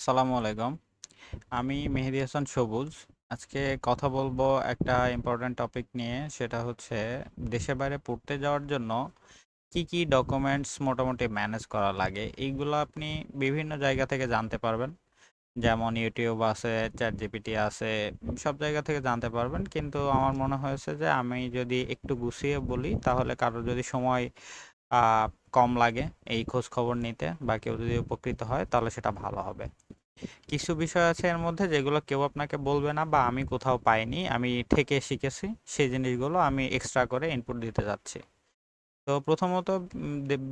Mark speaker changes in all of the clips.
Speaker 1: আসসালামু আলাইকুম। আমি মেহেদী হাসান সবুজ। আজকে কথা বলবো একটা ইম্পর্ট্যান্ট টপিক নিয়ে, সেটা হচ্ছে দেশের বাইরে পড়তে যাওয়ার জন্য কি কি ডকুমেন্টস মোটামুটি ম্যানেজ করা লাগে। এইগুলো আপনি বিভিন্ন জায়গা থেকে জানতে পারবেন, যেমন ইউটিউব আছে, চ্যাট জিপিটি আছে, সব জায়গা থেকে জানতে পারবেন। কিন্তু আমার মনে হয়েছে যে আমি যদি একটু গুছিয়ে বলি, তাহলে কারোর যদি সময় আহ, কম লাগে এই খোঁজ খবর নিতে, বা কেউ যদি উপকৃত হয়, তাহলে সেটা ভালো হবে। কিছু বিষয় আছে এর মধ্যে যেগুলো কেউ আপনাকে বলবে না, বা আমি কোথাও পাইনি, আমি থেকে শিখেছি, সেই জিনিসগুলো আমি এক্সট্রা করে ইনপুট দিতে যাচ্ছি। তো প্রথমত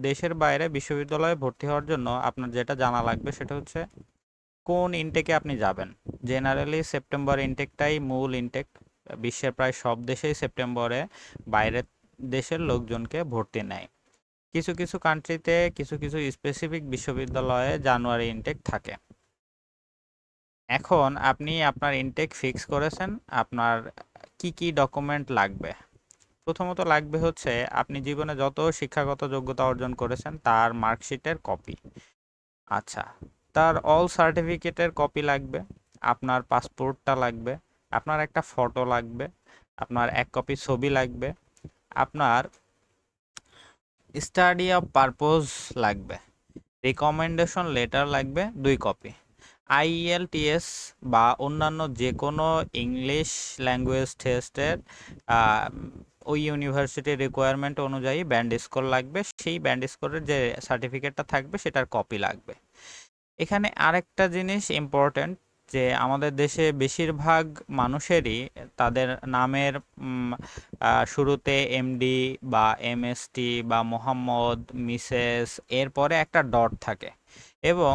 Speaker 1: দেশের বাইরে বিশ্ববিদ্যালয়ে ভর্তি হওয়ার জন্য আপনার যেটা জানা লাগবে সেটা হচ্ছে কোন ইনটেকে আপনি যাবেন। জেনারেলি সেপ্টেম্বর ইনটেকটাই মূল ইনটেক। বিশ্বের প্রায় সব দেশেই সেপ্টেম্বরে বাইরের দেশের লোকজনকে ভর্তি নেয়। কিছু কিছু কান্ট্রিতে কিছু কিছু স্পেসিফিক বিশ্ববিদ্যালয়ে জানুয়ারি ইনটেক থাকে। এখন আপনি আপনার ইনটেক ফিক্স করেছেন, আপনার কি কি ডকুমেন্ট লাগবে। প্রথমত লাগবে হচ্ছে আপনি জীবনে যত শিক্ষাগত যোগ্যতা অর্জন করেছেন তার মার্কশিটের কপি। আচ্ছা, তার অল সার্টিফিকেটের কপি লাগবে, আপনার পাসপোর্টটা লাগবে, আপনার একটা ফটো লাগবে, আপনার এক কপি ছবি লাগবে, আপনার স্টাডি অফ পারপোজ লাগবে, রিকমেন্ডেশন লেটার লাগবে 2 কপি, আইএলটিএস বা অন্যান্য যে কোনো ইংলিশ ল্যাঙ্গুয়েজ টেস্টের ওই ইউনিভার্সিটির রিকোয়ারমেন্ট অনুযায়ী ব্যান্ড স্কোর লাগবে, সেই ব্যান্ড স্কোরের যে সার্টিফিকেটটা থাকবে সেটার কপি লাগবে। এখানে আরেকটা জিনিস ইম্পর্ট্যান্ট, যে আমাদের দেশে বেশিরভাগ মানুষেরই তাদের নামের শুরুতে এমডি বা এমএসটি বা মোহাম্মদ, মিসেস এরপরে একটা ডট থাকে। এবং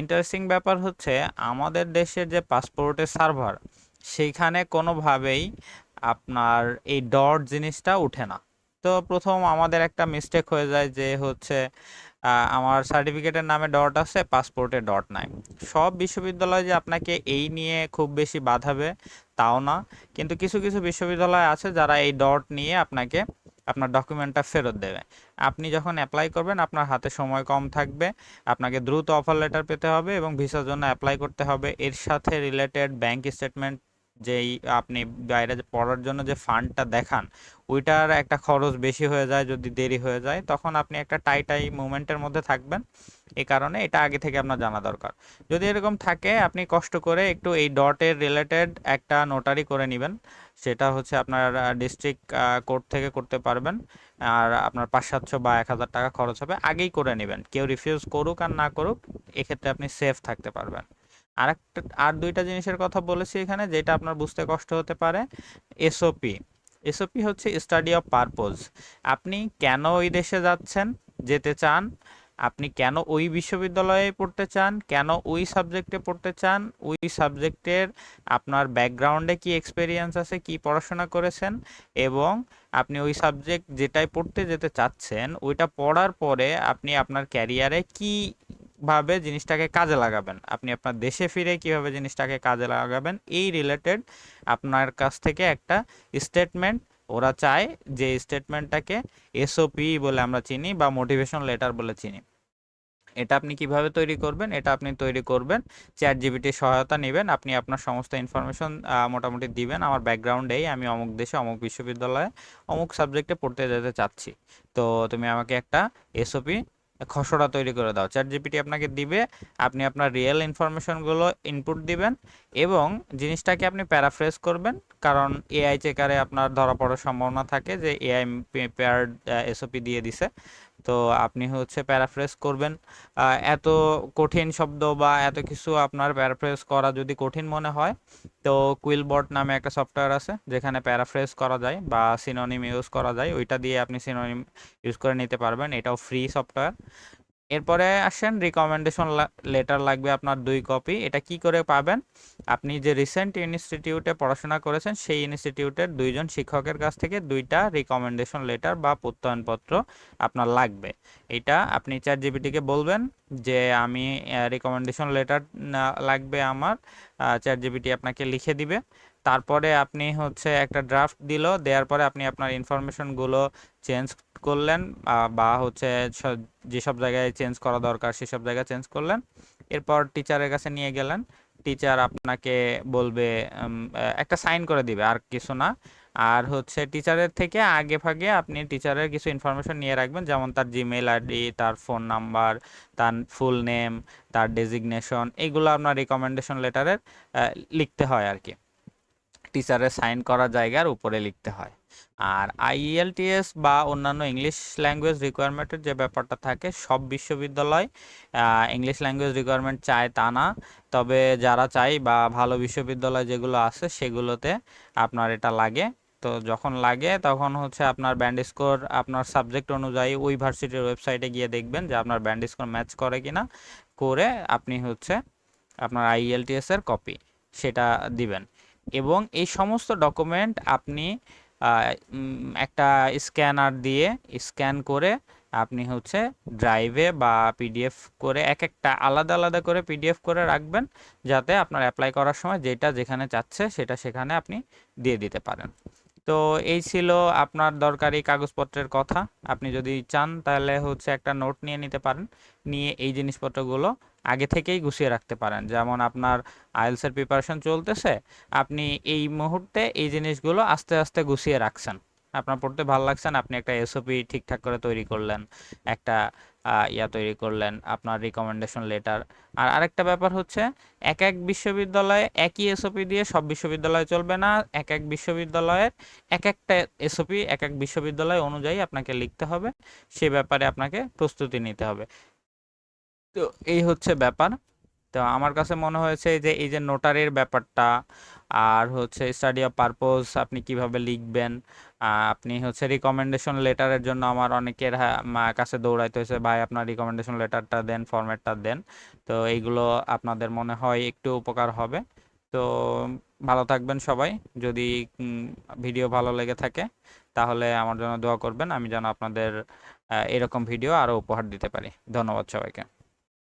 Speaker 1: ইন্টারেস্টিং ব্যাপার হচ্ছে আমাদের দেশের যে পাসপোর্টের সার্ভার, সেইখানে কোনোভাবেই আপনার এই ডট জিনিসটা উঠে না। তো প্রথম আমাদের একটা মিস্টেক হয়ে যায় যে হচ্ছে আমার সার্টিফিকেটের নামে ডট আছে, পাসপোর্টে ডট নাই। সব বিশ্ববিদ্যালয় যে আপনাকে এই নিয়ে খুব বেশি বাধাবে তাও না, কিন্তু কিছু কিছু বিশ্ববিদ্যালয় আছে যারা এই ডট নিয়ে আপনাকে আপনার ডকুমেন্টটা ফেরত দেবে। আপনি যখন অ্যাপ্লাই করবেন আপনার হাতে সময় কম থাকবে, আপনাকে দ্রুত অফার লেটার পেতে হবে এবং ভিসার জন্য অ্যাপ্লাই করতে হবে। এর সাথে রিলেটেড ব্যাংক স্টেটমেন্ট, যেই আপনি বাইরে পড়ার জন্য যে ফান্ডটা দেখান, ওইটার একটা খরচ বেশি হয়ে যায় যদি দেরি হয়ে যায়, তখন আপনি একটা টাই মুভমেন্টের মধ্যে থাকবেন। এই কারণে এটা আগে থেকে আপনার জানা দরকার। যদি এরকম থাকে, আপনি কষ্ট করে একটু এই ডটের রিলেটেড একটা নোটারি করে নেবেন। সেটা হচ্ছে আপনার ডিস্ট্রিক্ট কোর্ট থেকে করতে পারবেন। আর আপনার 500-700 বা 1000 টাকা খরচ হবে, আগেই করে নেবেন। কেউ রিফিউজ করুক আর না করুক, এক্ষেত্রে আপনি সেফ থাকতে পারবেন। আর দুইটা জিনিসের কথা বলেছি এখানে, যেটা আপনার বুঝতে কষ্ট হতে পারে। এসওপি। এসওপি হচ্ছে স্টাডি অফ পারপোজ। আপনি কেন ওই দেশে যাচ্ছেন, যেতে চান, আপনি কেন ওই বিশ্ববিদ্যালয়ে পড়তে চান, কেন ওই সাবজেক্টে পড়তে চান, ওই সাবজেক্টের আপনার ব্যাকগ্রাউন্ডে কি এক্সপেরিয়েন্স আছে, কি পড়াশোনা করেছেন, এবং আপনি ওই সাবজেক্ট যেটাই পড়তে যেতে চাচ্ছেন ওইটা পড়ার পরে আপনি আপনার ক্যারিয়ারে কি ভাবে জিনিসটাকে কাজে লাগাবেন, আপনি আপনার দেশে ফিরে কিভাবে জিনিসটাকে কাজে লাগাবেন, এই রিলেটেড আপনার কাছ থেকে একটা স্টেটমেন্ট ওরা চায়। যে স্টেটমেন্টটাকে এসওপি বলে আমরা চিনি, বা মোটিভেশন লেটার বলে চিনি। এটা আপনি কিভাবে তৈরি করবেন, এটা আপনি তৈরি করবেন চ্যাট জিপিটির সহায়তা নেবেন। আপনি আপনার সমস্ত ইনফরমেশন মোটামুটি দিবেন, আমার ব্যাকগ্রাউন্ডেই আমি অমুক দেশে অমুক বিশ্ববিদ্যালয়ে অমুক সাবজেক্টে পড়তে যেতে চাচ্ছি। তো তুমি আমাকে একটা এসওপি খসড়া তৈরি করে দাও। চ্যাট জিপিটি আপনাকে দিবে, আপনি আপনার রিয়েল ইনফরমেশনগুলো ইনপুট দিবেন এবং জিনিসটাকে আপনি প্যারাফ্রেজ করবেন। কারণ এআই চেকারে আপনার ধরা পড়ার সম্ভাবনা থাকে যে এআই পেয়ার্ড এসওপি দিয়ে দিছে। তো আপনি হচ্ছে প্যারাফ্রেজ করবেন। এত কঠিন শব্দ বা এত কিছু আপনার প্যারাফ্রেজ করা যদি কঠিন মনে হয়, তো কুইলবট নামে একটা সফটওয়্যার আছে যেখানে প্যারাফ্রেজ করা যায় বা সিনোনিম ইউজ করা যায়, ওইটা দিয়ে আপনি সিনোনিম ইউজ করে নিতে পারবেন। এটাও ফ্রি সফটওয়্যার। এরপরে আসেন রিকমেন্ডেশন লেটার লাগবে আপনার 2 কপি। এটা কি করে পাবেন? আপনি যে রিসেন্ট ইনস্টিটিউটে পড়াশোনা করেছেন সেই ইনস্টিটিউটের 2জন শিক্ষকের কাছ থেকে 2টা রিকমেন্ডেশন লেটার বা প্রত্যয়নপত্র আপনার লাগবে। এটা আপনি চ্যাট জিপিটিকে বলবেন যে আমি রিকমেন্ডেশন লেটার লাগবে আমার। চ্যাট জিপিটি আপনাকে লিখে দিবে। তারপরে আপনি হচ্ছে একটা ড্রাফট দিল, দেওয়ার পরে আপনি আপনার ইনফরমেশনগুলো চেঞ্জ করলেন, বা হচ্ছে যেসব জায়গায় চেঞ্জ করা দরকার সেসব জায়গায় চেঞ্জ করলেন। এরপর টিচারের কাছে নিয়ে গেলেন, টিচার আপনাকে বলবে, একটা সাইন করে দিবে, আর কিছু না। আর হচ্ছে টিচারের থেকে আগে ভাগে আপনি টিচারের কিছু ইনফরমেশন নিয়ে রাখবেন, যেমন তার জিমেল আইডি, তার ফোন নাম্বার, তার ফুল নেম, তার ডেজিগনেশন, এগুলো আপনার রিকমেন্ডেশন লেটারের লিখতে হয় আর কি, টিচারের সাইন করা জায়গার উপরে লিখতে হয়। আর আইএলটিএস বা অন্যান্য ইংলিশ ল্যাঙ্গুয়েজ রিকোয়ারমেন্টের যে ব্যাপারটা থাকে, সব বিশ্ববিদ্যালয় ইংলিশ ল্যাঙ্গুয়েজ রিকোয়ারমেন্ট চায় তা না, তবে যারা চাই বা ভালো বিশ্ববিদ্যালয় যেগুলো আছে সেগুলোতে আপনার এটা লাগে। তো যখন লাগে তখন হচ্ছে আপনার ব্যান্ড স্কোর আপনার সাবজেক্ট অনুযায়ী ওই ভার্সিটির ওয়েবসাইটে গিয়ে দেখবেন যে আপনার ব্যান্ড স্কোর ম্যাচ করে কিনা, করে আপনি হচ্ছে আপনার আইএলটিএস এর কপি সেটা দিবেন। এবং এই সমস্ত ডকুমেন্ট আপনি একটা স্ক্যানার দিয়ে স্ক্যান করে আপনি হচ্ছে ড্রাইভে বা পিডিএফ করে এক একটা আলাদা আলাদা করে পিডিএফ করে রাখবেন, যাতে আপনার অ্যাপ্লাই করার সময় যেটা যেখানে চাচ্ছে সেটা সেখানে আপনি দিয়ে দিতে পারেন। তো এই ছিল আপনার দরকারি কাগজপত্রের কথা। আপনি যদি চান তাহলে হচ্ছে একটা নোট নিয়ে নিতে পারেন, নিয়ে এই জিনিসপত্রগুলো আগে থেকেই গুছিয়ে রাখতে পারেন। যেমন আপনার আইএলটিএস এর প্রিপারেশন চলতেছে, আপনি এই মুহূর্তে এই জিনিসগুলো আস্তে আস্তে গুছিয়ে রাখছেন, আপনার পড়তে ভালো লাগছে না, আপনি একটা এসওপি ঠিকঠাক করে তৈরি করলেন, একটা তৈরি করলেন, আপনার রিকমেন্ডেশন লেটার। আর আরেকটা ব্যাপার হচ্ছে, এক এক বিশ্ববিদ্যালয়ে একই এসওপি দিয়ে সব বিশ্ববিদ্যালয়ে চলবে না, এক এক বিশ্ববিদ্যালয়ের এক একটা এসওপি এক এক বিশ্ববিদ্যালয় অনুযায়ী আপনাকে লিখতে হবে, সে ব্যাপারে আপনাকে প্রস্তুতি নিতে হবে। তো এই হচ্ছে ব্যাপার। তো আমার কাছে মনে হয়েছে যে এই যে নোটারির ব্যাপারটা, আর হচ্ছে স্টাডি অফ পারপোজ আপনি কিভাবে লিখবেন, আপনি হচ্ছে রিকমেন্ডেশন লেটারের জন্য আমার অনেকের কাছে দৌড়াইতে হয়েছে, ভাই আপনার রিকমেন্ডেশন লেটারটা দেন, ফরম্যাটটা দেন। তো এইগুলো আপনাদের মনে হয় একটু উপকার হবে। তো ভালো থাকবেন সবাই। যদি ভিডিও ভালো লেগে থাকে তাহলে আমার জন্য দোয়া করবেন, আমি যেন আপনাদের এরকম ভিডিও আরও উপহার দিতে পারি। ধন্যবাদ সবাইকে।